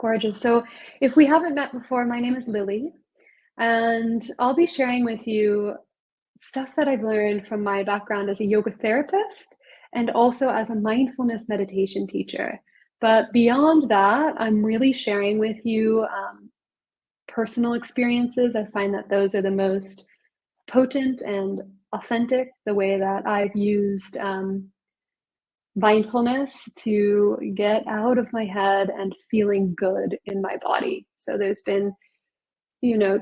Gorgeous. So, if we haven't met before, my name is Lily, and I'll be sharing with you stuff that I've learned from my background as a yoga therapist and also as a mindfulness meditation teacher. But beyond that, I'm really sharing with you personal experiences. I find that those are the most potent and authentic, the way that I've used mindfulness to get out of my head and feeling good in my body. So there's been,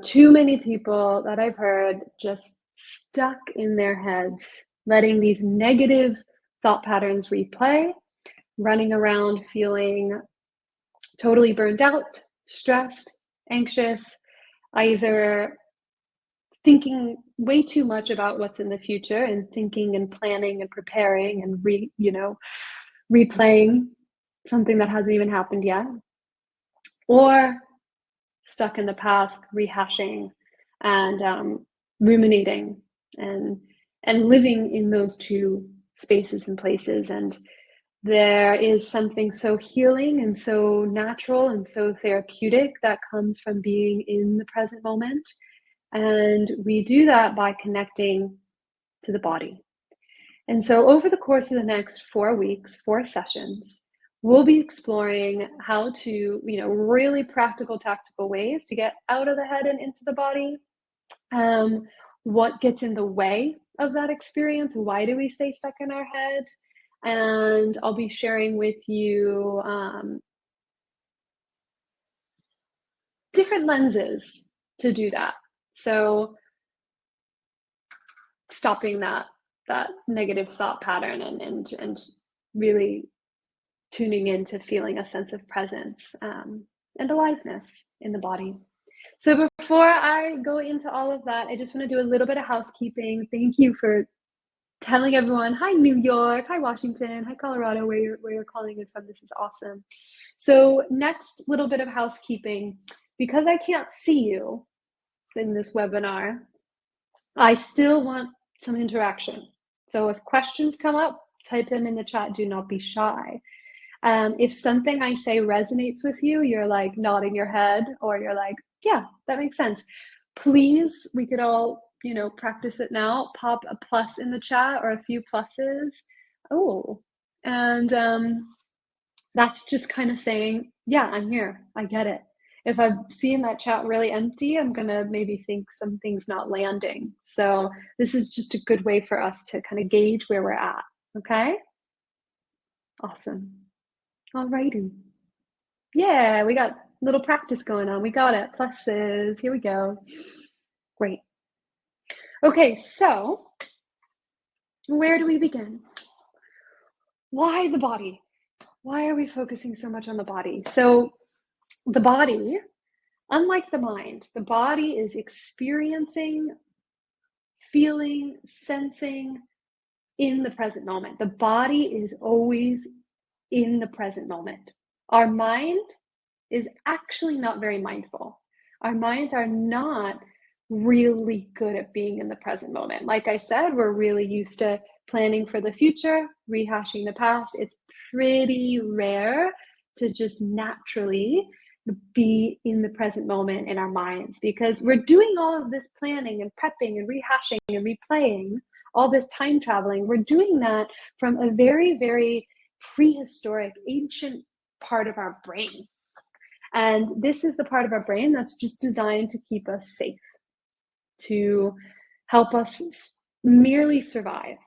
too many people that I've heard just stuck in their heads, letting these negative thought patterns replay, running around feeling totally burned out, stressed, anxious, either thinking way too much about what's in the future and thinking and planning and preparing and replaying something that hasn't even happened yet, or stuck in the past, rehashing and ruminating and living in those two spaces and places. And there is something so healing and so natural and so therapeutic that comes from being in the present moment. And we do that by connecting to the body. And so over the course of the next 4 weeks, 4 sessions, we'll be exploring how to, really practical, tactical ways to get out of the head and into the body. What gets in the way of that experience? Why do we stay stuck in our head? And I'll be sharing with you different lenses to do that. So stopping that negative thought pattern and really tuning into feeling a sense of presence and aliveness in the body. So before I go into all of that, I just want to do a little bit of housekeeping. Thank you for telling everyone, hi New York, hi Washington, hi Colorado, where you're calling in from. This is awesome. So next little bit of housekeeping, because I can't see you in this webinar, I still want some interaction. So if questions come up, type them in the chat. Do not be shy. If something I say resonates with you, you're like nodding your head, or you're like, yeah, that makes sense. Please, we could all, practice it now. Pop a plus in the chat or a few pluses. Oh, and that's just kind of saying, yeah, I'm here. I get it. If I'm seeing that chat really empty, I'm going to maybe think something's not landing. So this is just a good way for us to kind of gauge where we're at. Okay? Awesome. All righty. Yeah, we got a little practice going on. We got it. Pluses. Here we go. Great. Okay, so where do we begin? Why the body? Why are we focusing so much on the body? So the body, unlike the mind, the body is experiencing, feeling, sensing in the present moment. The body is always in the present moment. Our mind is actually not very mindful. Our minds are not really good at being in the present moment. Like I said, we're really used to planning for the future, rehashing the past. It's pretty rare to just naturally be in the present moment in our minds, because we're doing all of this planning and prepping and rehashing and replaying, all this time traveling. We're doing that from a very, very prehistoric, ancient part of our brain. And this is the part of our brain that's just designed to keep us safe, to help us merely survive.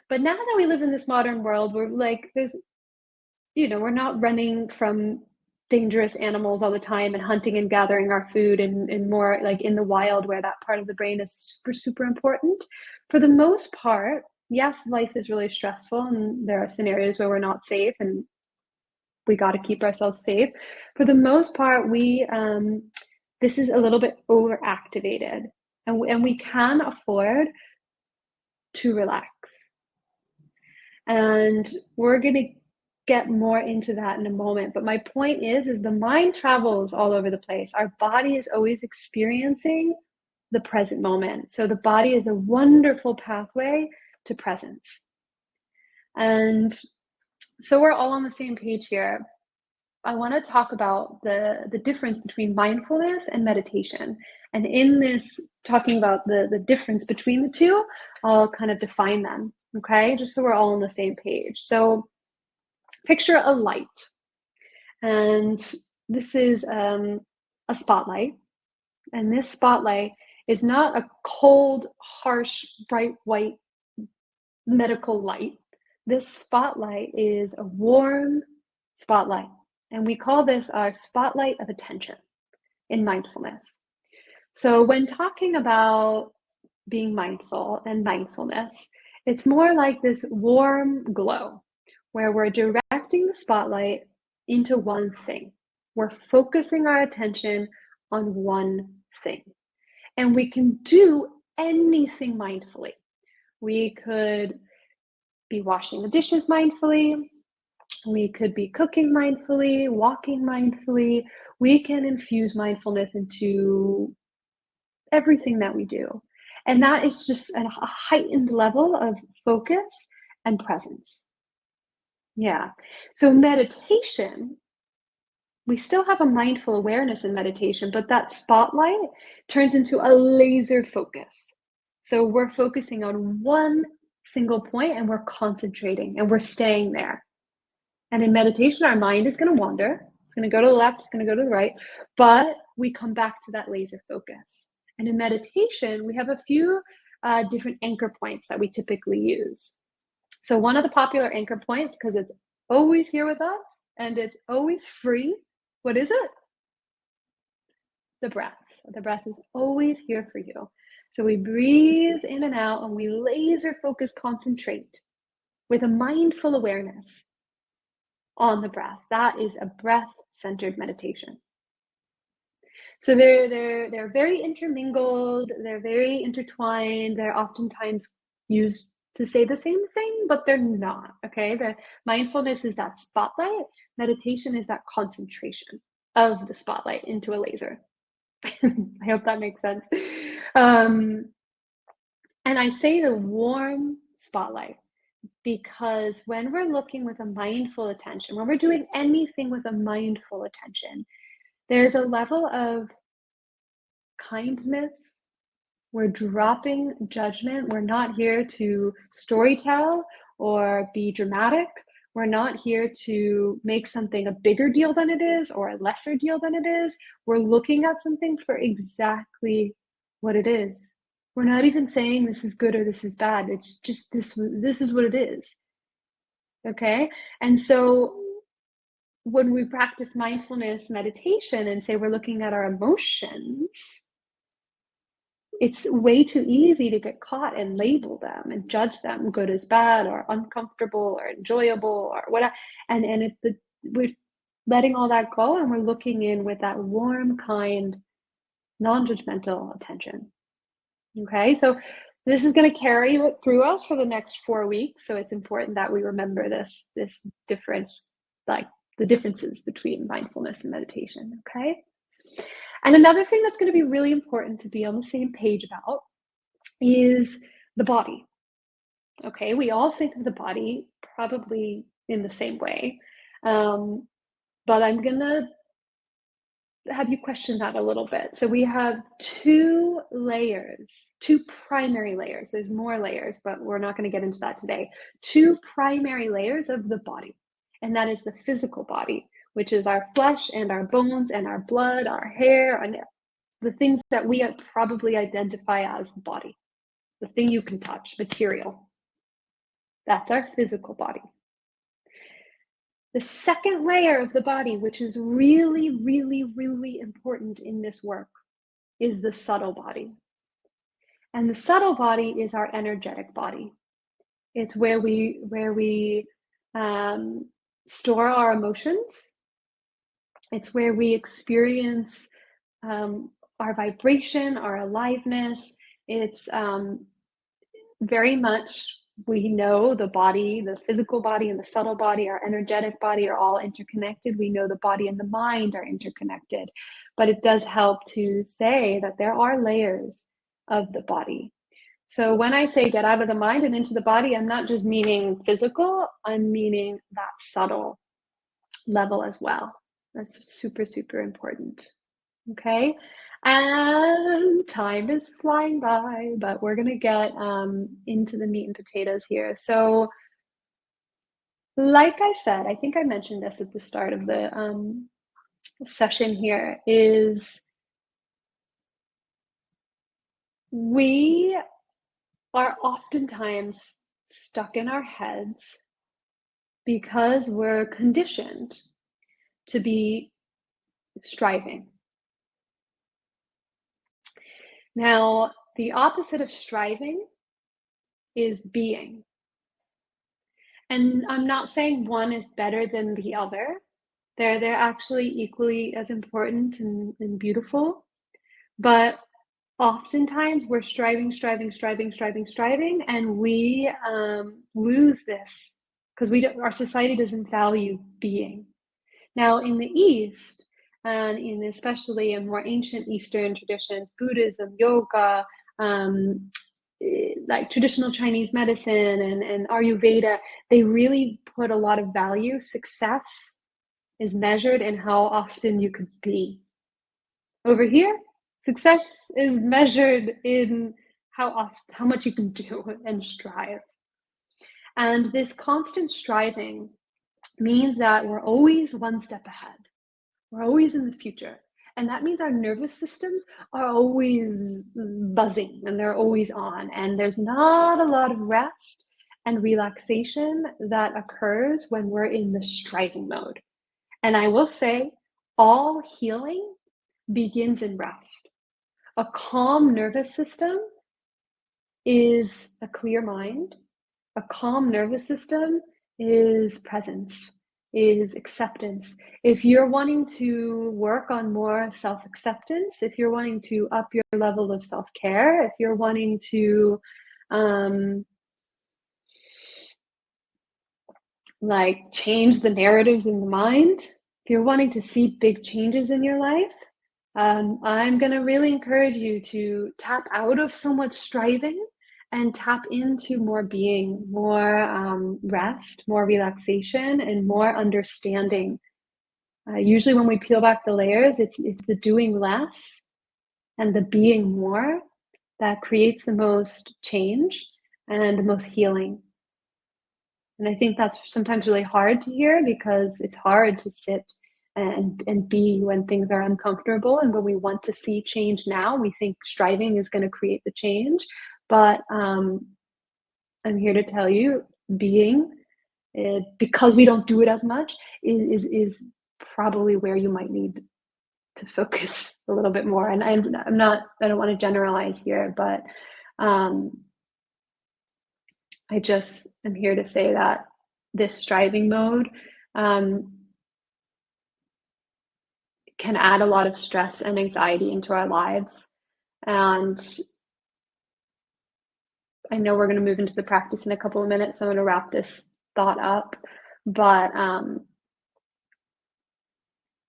But now that we live in this modern world, we're like, we're not running from dangerous animals all the time and hunting and gathering our food and more like in the wild, where that part of the brain is super, super important. For the most part, yes, life is really stressful and there are scenarios where we're not safe and we got to keep ourselves safe. For the most part, this is a little bit overactivated, and we can afford to relax. And we're going to get more into that in a moment. But my point is the mind travels all over the place. Our body is always experiencing the present moment. So the body is a wonderful pathway to presence. And so we're all on the same page here. I want to talk about the difference between mindfulness and meditation. And in this, talking about the difference between the two, I'll kind of define them, okay? Just so we're all on the same page. So picture a light. And this is a spotlight. And this spotlight is not a cold, harsh, bright white medical light. This spotlight is a warm spotlight. And we call this our spotlight of attention in mindfulness. So when talking about being mindful and mindfulness, it's more like this warm glow where we're directing the spotlight into one thing. We're focusing our attention on one thing. And we can do anything mindfully. We could be washing the dishes mindfully. We could be cooking mindfully, walking mindfully. We can infuse mindfulness into everything that we do. And that is just a heightened level of focus and presence. Yeah. So meditation, we still have a mindful awareness in meditation, but that spotlight turns into a laser focus. So we're focusing on one single point and we're concentrating and we're staying there. And in meditation, our mind is going to wander. It's going to go to the left, it's going to go to the right, but we come back to that laser focus. And in meditation, we have a few different anchor points that we typically use. So one of the popular anchor points, because it's always here with us and it's always free, what is it? The breath. The breath is always here for you. So we breathe in and out and we laser focus concentrate with a mindful awareness on the breath. That is a breath-centered meditation. So they're very intermingled, they're very intertwined, they're oftentimes used to say the same thing, but they're not, okay? The mindfulness is that spotlight, meditation is that concentration of the spotlight into a laser. I hope that makes sense. And I say the warm spotlight because when we're looking with a mindful attention, when we're doing anything with a mindful attention, there's a level of kindness. We're dropping judgment. We're not here to storytell or be dramatic. We're not here to make something a bigger deal than it is or a lesser deal than it is. We're looking at something for exactly what it is. We're not even saying this is good or this is bad. It's just this is what it is. Okay? And so when we practice mindfulness meditation and say we're looking at our emotions, it's way too easy to get caught and label them and judge them good as bad or uncomfortable or enjoyable or whatever. And we're letting all that go and we're looking in with that warm, kind, non-judgmental attention. Okay, so this is going to carry through us for the next 4 weeks. So it's important that we remember this difference, like the differences between mindfulness and meditation. Okay. And another thing that's going to be really important to be on the same page about is the body. Okay, we all think of the body probably in the same way, but I'm going to have you question that a little bit. So we have two primary layers. There's more layers, but we're not going to get into that today. Two primary layers of the body, and that is the physical body, which is our flesh and our bones and our blood, our hair, and the things that we probably identify as the body, the thing you can touch, material. That's our physical body. The second layer of the body, which is really, really, really important in this work, is the subtle body. And the subtle body is our energetic body. It's where we store our emotions. It's where we experience our vibration, our aliveness. It's very much, we know the body, the physical body and the subtle body, our energetic body are all interconnected. We know the body and the mind are interconnected, but it does help to say that there are layers of the body. So when I say get out of the mind and into the body, I'm not just meaning physical, I'm meaning that subtle level as well. That's super, super important. Okay. And time is flying by, but we're going to get into the meat and potatoes here. So, like I said, I think I mentioned this at the start of the session here, is we are oftentimes stuck in our heads because we're conditioned to be striving. Now, the opposite of striving is being. And I'm not saying one is better than the other. They're actually equally as important and beautiful. But oftentimes we're striving, and we lose this because our society doesn't value being. Now, in the East, and especially in more ancient Eastern traditions, Buddhism, yoga, like traditional Chinese medicine and Ayurveda, they really put a lot of value. Success is measured in how often you could be. Over here, success is measured in how much you can do and strive. And this constant striving means that we're always one step ahead. We're always in the future. And that means our nervous systems are always buzzing and they're always on. And there's not a lot of rest and relaxation that occurs when we're in the striving mode. And I will say, all healing begins in rest. A calm nervous system is a clear mind. A calm nervous system is presence, is acceptance. If you're wanting to work on more self-acceptance, if you're wanting to up your level of self-care, if you're wanting to change the narratives in the mind, if you're wanting to see big changes in your life, I'm going to really encourage you to tap out of so much striving and tap into more being, more rest, more relaxation, and more understanding. Usually when we peel back the layers, it's the doing less and the being more that creates the most change and the most healing. And I think that's sometimes really hard to hear because it's hard to sit and be when things are uncomfortable. And when we want to see change now, we think striving is going to create the change. But I'm here to tell you, being, because we don't do it as much, is probably where you might need to focus a little bit more. And I don't want to generalize here, but I just am here to say that this striving mode can add a lot of stress and anxiety into our lives. And I know we're going to move into the practice in a couple of minutes, so I'm going to wrap this thought up. But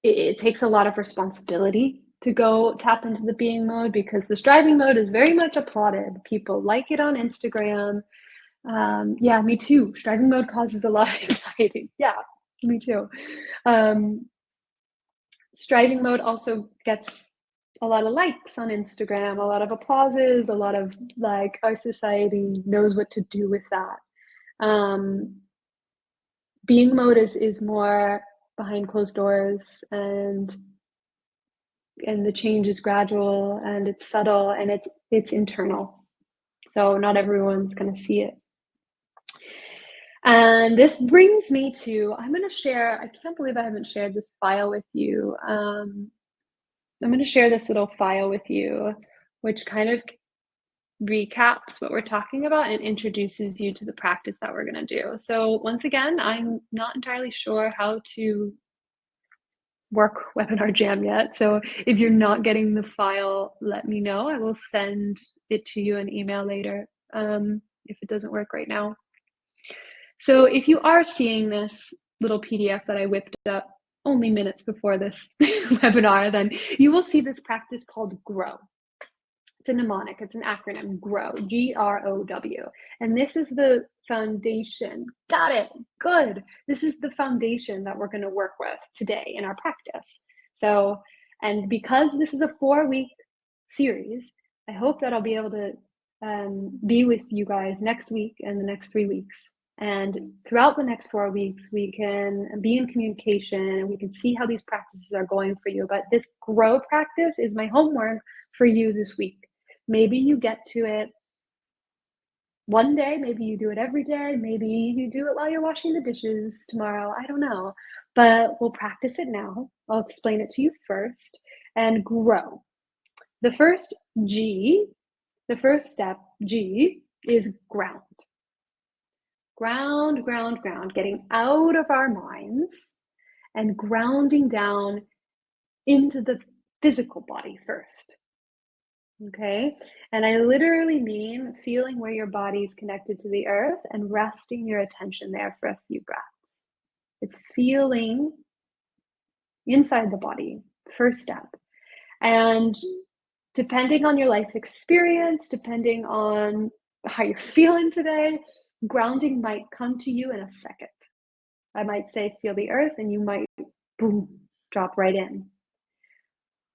it takes a lot of responsibility to go tap into the being mode, because the striving mode is very much applauded. People like it on Instagram. Yeah, me too. Striving mode causes a lot of anxiety. Yeah, me too. Striving mode also gets a lot of likes on Instagram, a lot of applauses, a lot of our society knows what to do with that. Being mode is more behind closed doors, and the change is gradual and it's subtle and it's internal. So not everyone's going to see it. And this brings me to, I'm going to share, I can't believe I haven't shared this file with you. I'm going to share this little file with you, which kind of recaps what we're talking about and introduces you to the practice that we're going to do. So once again, I'm not entirely sure how to work Webinar Jam yet. So if you're not getting the file, let me know. I will send it to you in email later if it doesn't work right now. So if you are seeing this little PDF that I whipped up only minutes before this webinar, then you will see this practice called Grow. It's a mnemonic, it's an acronym, GROW, GROW. And this is the foundation. Got it. Good. This is the foundation that we're going to work with today in our practice. So, and because this is a 4-week series, I hope that I'll be able to be with you guys next week and the next 3 weeks. And throughout the next 4 weeks, we can be in communication and we can see how these practices are going for you. But this GROW practice is my homework for you this week. Maybe you get to it one day, maybe you do it every day, maybe you do it while you're washing the dishes tomorrow, I don't know. But we'll practice it now. I'll explain it to you first. And GROW. The first G, the first step, G, is ground. Ground, ground, ground, getting out of our minds and grounding down into the physical body first. Okay, and I literally mean feeling where your body is connected to the earth and resting your attention there for a few breaths. It's feeling inside the body, first step. And depending on your life experience, depending on how you're feeling today, grounding might come to you in a second. I might say, feel the earth, and you might, boom, drop right in.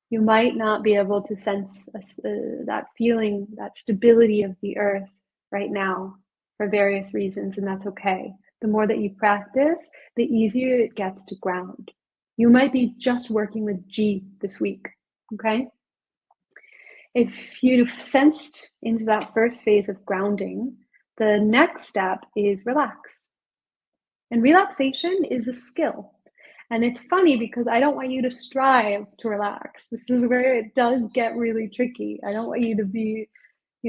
You might not be able to sense that feeling, that stability of the earth right now for various reasons, and that's okay. The more that you practice, the easier it gets to ground. You might be just working with G this week, okay? If you've sensed into that first phase of grounding, the next step is relax. And relaxation is a skill. And it's funny because I don't want you to strive to relax. This is where it does get really tricky. I don't want you to be,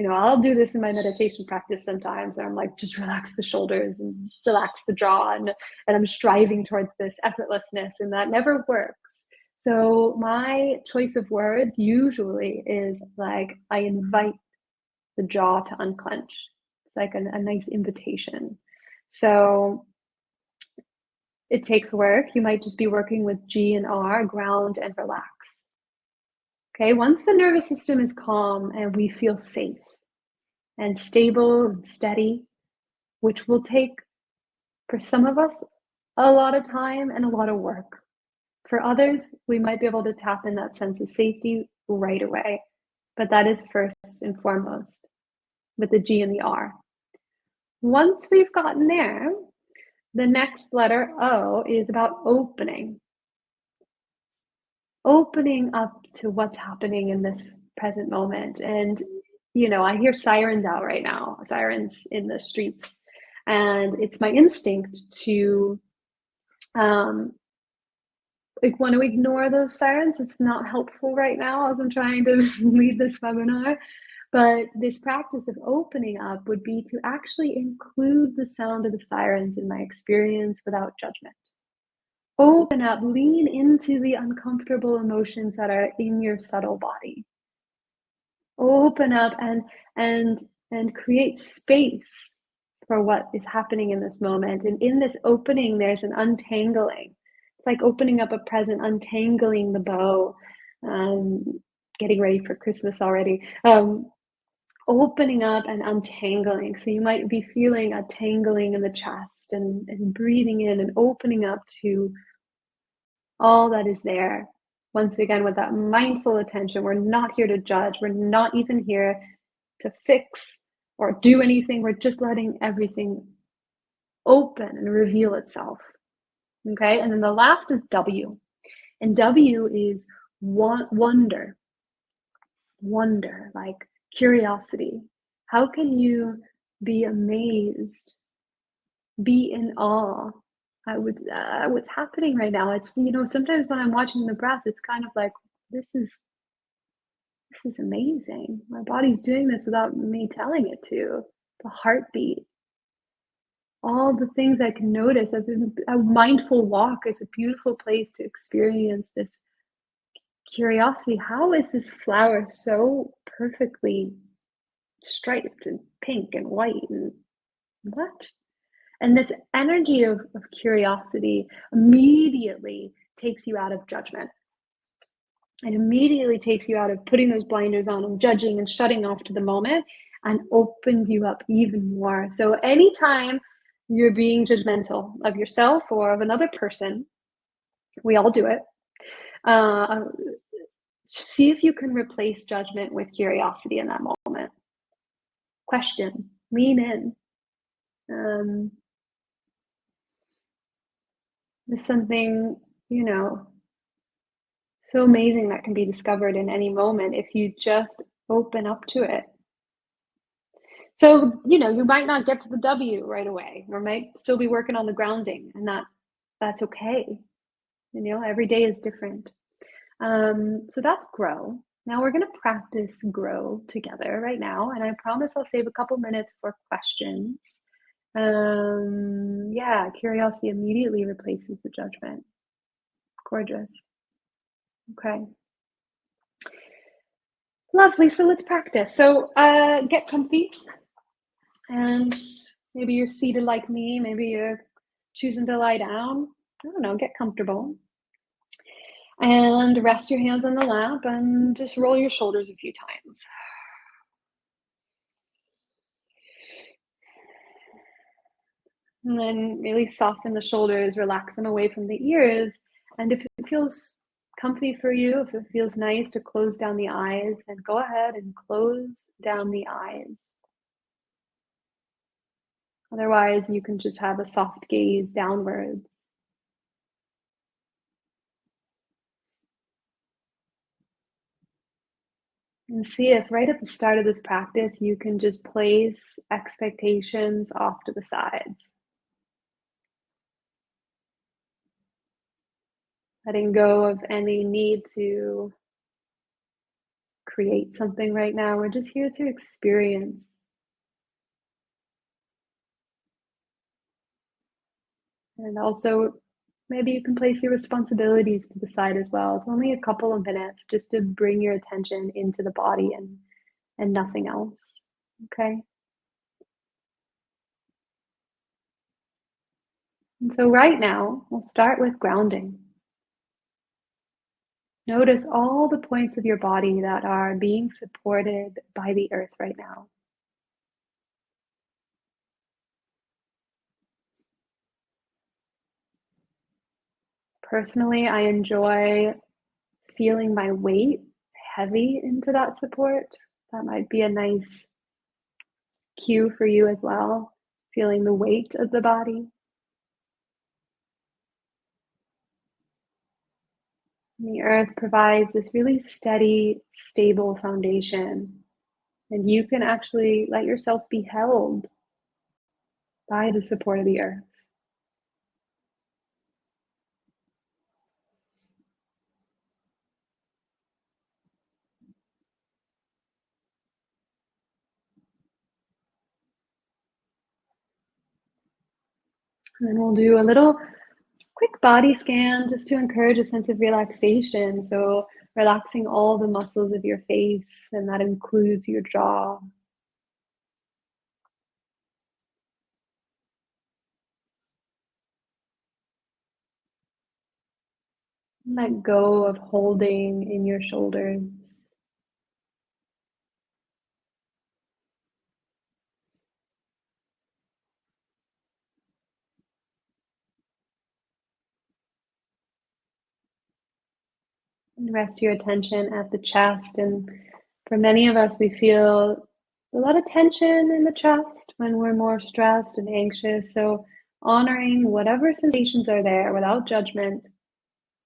I'll do this in my meditation practice sometimes. And I'm like, just relax the shoulders and relax the jaw. And I'm striving towards this effortlessness, and that never works. So my choice of words usually is like, I invite the jaw to unclench. It's like a nice invitation. So it takes work. You might just be working with G and R, ground and relax. Okay, once the nervous system is calm and we feel safe and stable and steady, which will take, for some of us, a lot of time and a lot of work. For others, we might be able to tap in that sense of safety right away. But that is first and foremost with the G and the R. Once we've gotten there, the next letter, O, is about opening. Opening up to what's happening in this present moment. And, I hear sirens out right now, sirens in the streets. And it's my instinct to want to ignore those sirens. It's not helpful right now as I'm trying to lead this webinar. But this practice of opening up would be to actually include the sound of the sirens in my experience without judgment. Open up, lean into the uncomfortable emotions that are in your subtle body. Open up and create space for what is happening in this moment. And in this opening, there's an untangling. It's like opening up a present, untangling the bow, getting ready for Christmas already. Opening up and untangling. So you might be feeling a tangling in the chest and breathing in and opening up to all that is there. Once again, with that mindful attention, we're not here to judge. We're not even here to fix or do anything. We're just letting everything open and reveal itself. Okay, and then the last is W. And W is wonder, like curiosity. How can you be amazed, be in awe at what's happening right now? It's, sometimes when I'm watching the breath, it's kind of like, this is amazing. My body's doing this without me telling it to. The heartbeat, all the things I can notice. A mindful walk is a beautiful place to experience this curiosity. How is this flower so perfectly striped and pink and white, and what? And this energy of curiosity immediately takes you out of judgment. It immediately takes you out of putting those blinders on and judging and shutting off to the moment and opens you up even more. So anytime you're being judgmental of yourself or of another person, we all do it. Uh, See if you can replace judgment with curiosity in that moment. Question, lean in. Um, there's something, you know, so amazing that can be discovered in any moment if you just open up to it. So, you might not get to the W right away, or might still be working on the grounding, and that's okay. Every day is different. So that's grow. Now we're going to practice grow together right now, and I promise I'll save a couple minutes for questions. Yeah, curiosity immediately replaces the judgment. Gorgeous. Okay. Lovely. So let's practice. So get comfy, and maybe you're seated like me. Maybe you're choosing to lie down. I don't know. Get comfortable. And rest your hands on the lap and just roll your shoulders a few times. And then really soften the shoulders, relax them away from the ears. And if it feels comfy for you, if it feels nice to close down the eyes, then go ahead and close down the eyes. Otherwise, you can just have a soft gaze downwards. And see if right at the start of this practice, you can just place expectations off to the sides. Letting go of any need to create something right now. We're just here to experience. And also, maybe you can place your responsibilities to the side as well. It's only a couple of minutes just to bring your attention into the body and nothing else. Okay? And so right now, we'll start with grounding. Notice all the points of your body that are being supported by the earth right now. Personally, I enjoy feeling my weight heavy into that support. That might be a nice cue for you as well, feeling the weight of the body. And the earth provides this really steady, stable foundation, and you can actually let yourself be held by the support of the earth. And then we'll do a little quick body scan just to encourage a sense of relaxation. So relaxing all the muscles of your face, and that includes your jaw. Let go of holding in your shoulders. And rest your attention at the chest. And for many of us, we feel a lot of tension in the chest when we're more stressed and anxious. So honoring whatever sensations are there without judgment.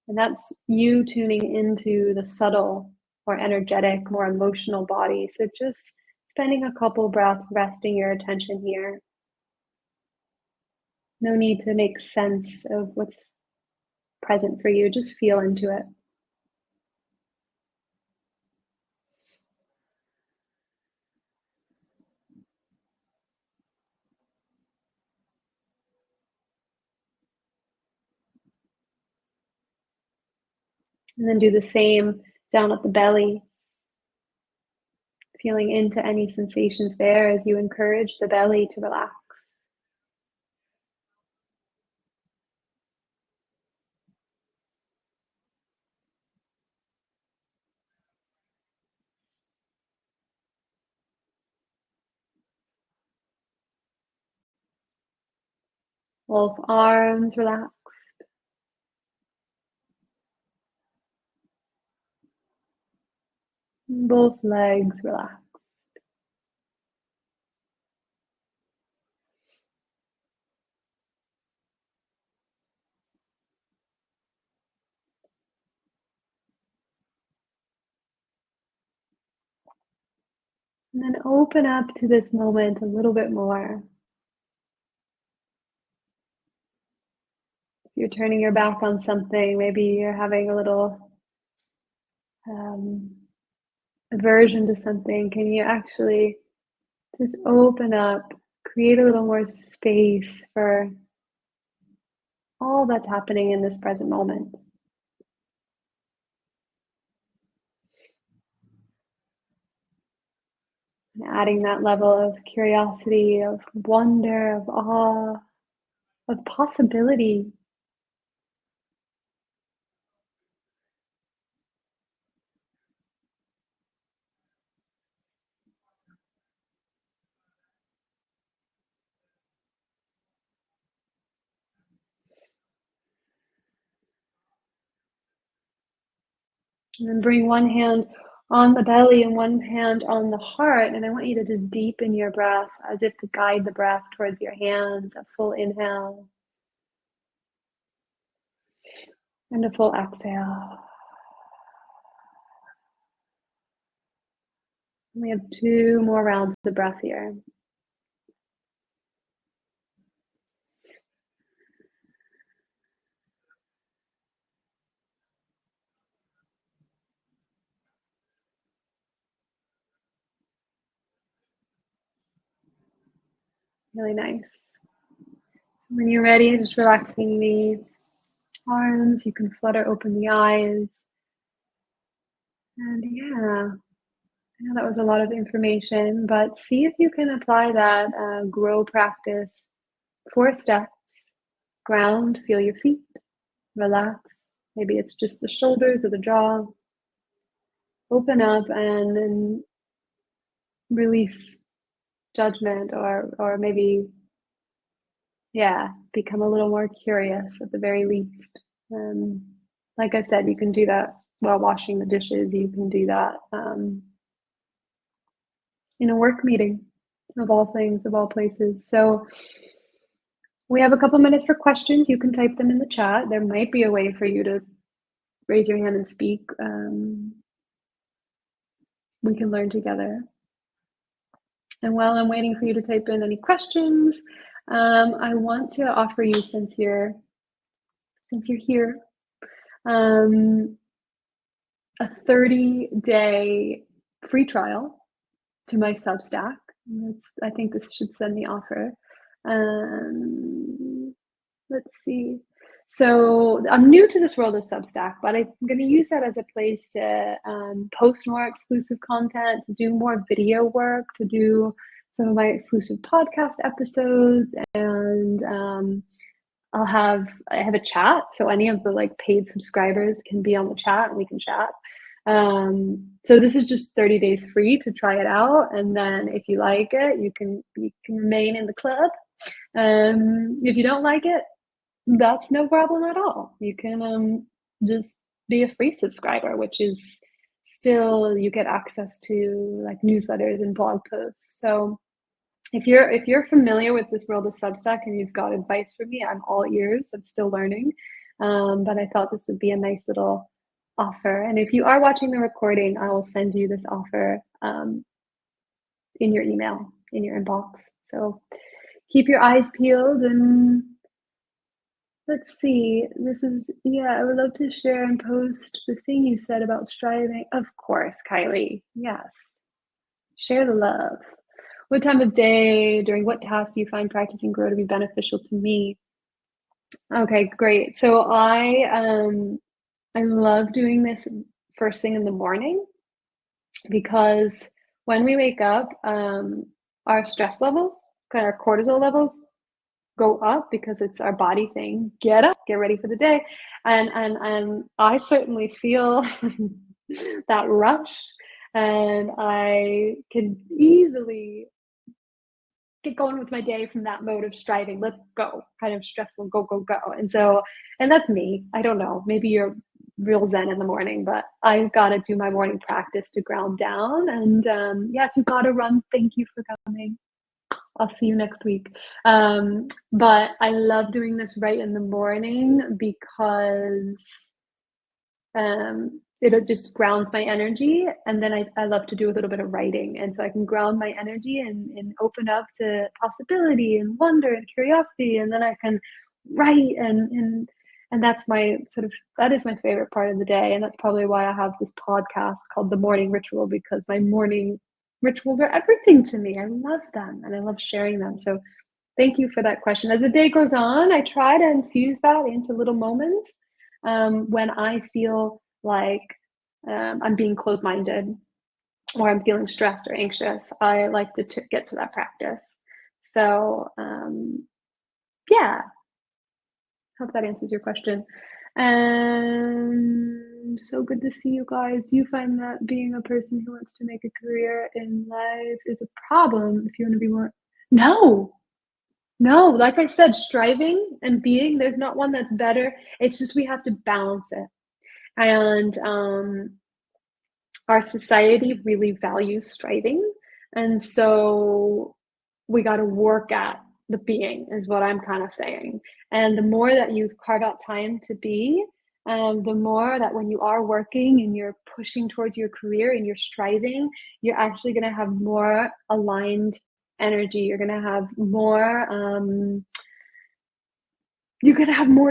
And that's you tuning into the subtle, more energetic, more emotional body. So just spending a couple breaths resting your attention here. No need to make sense of what's present for you. Just feel into it. And then do the same down at the belly, feeling into any sensations there as you encourage the belly to relax. Both arms relaxed. Both legs relaxed. And then open up to this moment a little bit more. If you're turning your back on something, maybe you're having a little um, aversion to something, can you actually just open up, create a little more space for all that's happening in this present moment? And adding that level of curiosity, of wonder, of awe, of possibility. And then bring one hand on the belly and one hand on the heart. And I want you to just deepen your breath as if to guide the breath towards your hands. A full inhale and a full exhale. We have 2 more rounds of breath here. Really nice. So when you're ready, just relaxing the arms. You can flutter open the eyes. And yeah, I know that was a lot of information, but see if you can apply that grow practice. 4 steps. Ground, feel your feet, relax. Maybe it's just the shoulders or the jaw. Open up and then release judgment, or maybe, yeah, become a little more curious at the very least. Like I said, you can do that while washing the dishes. You can do that in a work meeting, of all things, of all places. So we have a couple minutes for questions. You can type them in the chat. There might be a way for you to raise your hand and speak. We can learn together. And while I'm waiting for you to type in any questions, I want to offer you, since you're here, a 30-day free trial to my Substack. I think this should send the offer. Let's see. So I'm new to this world of Substack, but I'm going to use that as a place to post more exclusive content, to do more video work, to do some of my exclusive podcast episodes, and I have a chat, so any of the like paid subscribers can be on the chat and we can chat. So this is just 30 days free to try it out, and then if you like it, you can remain in the club. If you don't like it, that's no problem at all. You can just be a free subscriber, which is still, you get access to like newsletters and blog posts. So if you're familiar with this world of Substack and you've got advice for me, I'm all ears. I'm still learning, but I thought this would be a nice little offer. And if you are watching the recording, I will send you this offer in your email, in your inbox. So keep your eyes peeled. And let's see, I would love to share and post the thing you said about striving. Of course, Kylie. Yes. Share the love. What time of day, during what task do you find practicing grow to be beneficial to me? Okay, great. So I love doing this first thing in the morning, because when we wake up, our stress levels, kind of our cortisol levels go up, because it's our body saying, get up, get ready for the day. And I certainly feel that rush, and I can easily get going with my day from that mode of striving. Let's go, kind of stressful, go, go, go. And that's me. I don't know. Maybe you're real zen in the morning, but I've got to do my morning practice to ground down. And yeah, if you got to run, thank you for coming. I'll see you next week. But I love doing this right in the morning because it just grounds my energy. And then I love to do a little bit of writing. And so I can ground my energy and open up to possibility and wonder and curiosity. And then I can write and that's that is my favorite part of the day. And that's probably why I have this podcast called The Morning Ritual, because my morning rituals are everything to me. I love them and I love sharing them. So thank you for that question. As the day goes on, I try to infuse that into little moments when I feel like I'm being closed-minded or I'm feeling stressed or anxious. I like to get to that practice. So yeah, hope that answers your question. So good to see you guys. Do you find that being a person who wants to make a career in life is a problem if you want to be more? No, like I said, striving and being, there's not one that's better. It's just we have to balance it. And our society really values striving. And so we got to work at the being, is what I'm kind of saying. And the more that you carve out time to be, the more that when you are working and you're pushing towards your career and you're striving, you're actually going to have more aligned energy. You're going to have more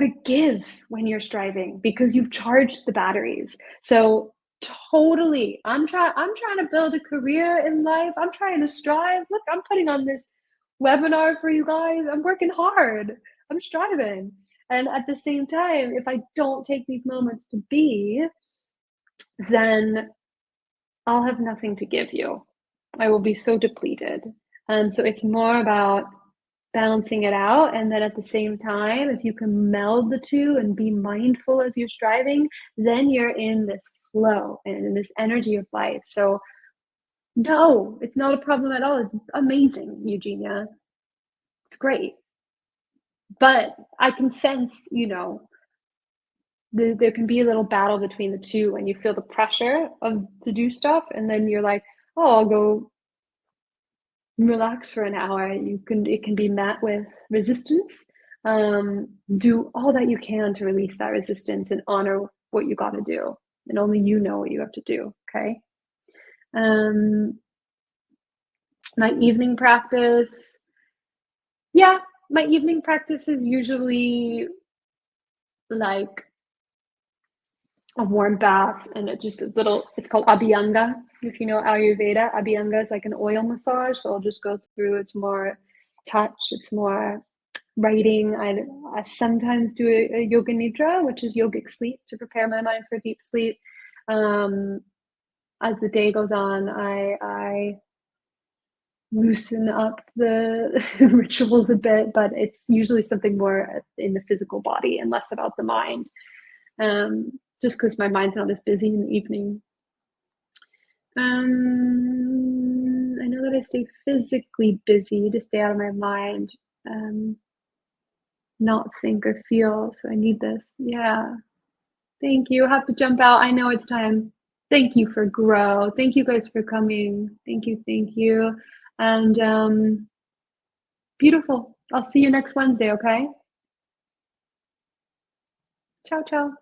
to give when you're striving because you've charged the batteries. So totally, I'm trying to build a career in life. I'm trying to strive. Look, I'm putting on this webinar for you guys. I'm working hard. I'm striving. And at the same time, if I don't take these moments to be, then I'll have nothing to give you. I will be so depleted. So it's more about balancing it out. And then at the same time, if you can meld the two and be mindful as you're striving, then you're in this flow and in this energy of life. So no, it's not a problem at all. It's amazing, Eugenia. It's great. But I can sense, there can be a little battle between the two when you feel the pressure to do stuff. And then you're like, oh, I'll go relax for an hour. It can be met with resistance. Do all that you can to release that resistance and honor what you got to do. And only you know what you have to do. Okay. My evening practice. Yeah, my evening practice is usually like a warm bath and it's called Abhyanga. If you know Ayurveda, Abhyanga is like an oil massage. So I'll just go through, it's more touch, it's more writing. I sometimes do a yoga nidra, which is yogic sleep to prepare my mind for deep sleep. As the day goes on, I loosen up the rituals a bit, but it's usually something more in the physical body and less about the mind. Just because my mind's not as busy in the evening. I know that I stay physically busy to stay out of my mind, not think or feel. So I need this. Yeah. Thank you. I have to jump out. I know it's time. Thank you for grow. Thank you guys for coming. Thank you. Thank you. And beautiful. I'll see you next Wednesday. Okay. Ciao, ciao.